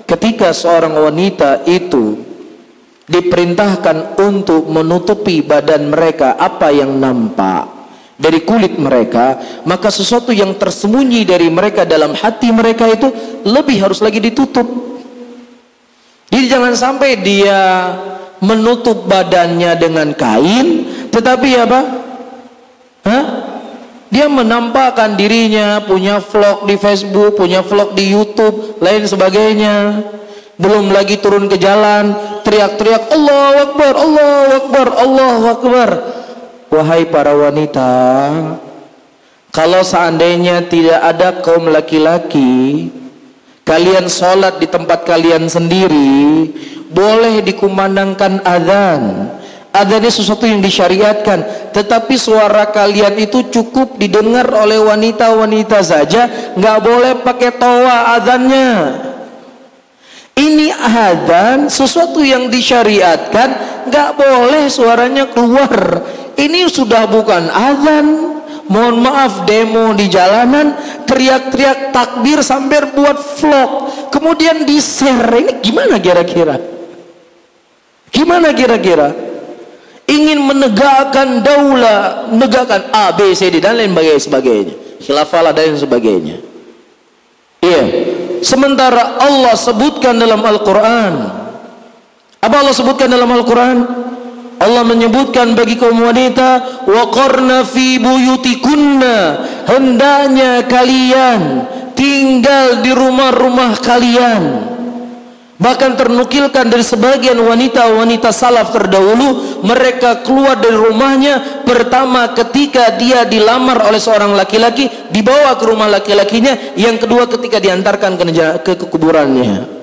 ketika seorang wanita itu diperintahkan untuk menutupi badan mereka apa yang nampak dari kulit mereka, maka sesuatu yang tersembunyi dari mereka dalam hati mereka itu lebih harus lagi ditutup. Jadi jangan sampai dia menutup badannya dengan kain, tetapi apa? Dia menampakkan dirinya, punya vlog di Facebook, punya vlog di YouTube, lain sebagainya. Belum lagi turun ke jalan teriak-teriak Allahu Akbar, Allahu Akbar, Allahu Akbar. Wahai para wanita, kalau seandainya tidak ada kaum laki-laki, kalian sholat di tempat kalian sendiri, boleh dikumandangkan azan. Azan ini sesuatu yang disyariatkan, tetapi suara kalian itu cukup didengar oleh wanita-wanita saja, nggak boleh pakai toa azannya. Ini adzan sesuatu yang disyariatkan, nggak boleh suaranya keluar. Ini sudah bukan adzan. Mohon maaf, demo di jalanan, teriak-teriak takbir sambil buat vlog, kemudian di-share. Ini gimana kira-kira? Gimana kira-kira? Ingin menegakkan daulah, menegakkan A, B, C, D dan lain sebagainya, khilafah dan sebagainya. Iya. Sementara Allah sebutkan dalam Al-Quran, apa Allah sebutkan dalam Al-Quran? Allah menyebutkan bagi kaum wanita, waqarna fi buyutikunna, hendaknya kalian tinggal di rumah-rumah kalian. Bahkan ternukilkan dari sebagian wanita-wanita salaf terdahulu, mereka keluar dari rumahnya pertama ketika dia dilamar oleh seorang laki-laki, dibawa ke rumah laki-lakinya, yang kedua ketika diantarkan ke kuburannya.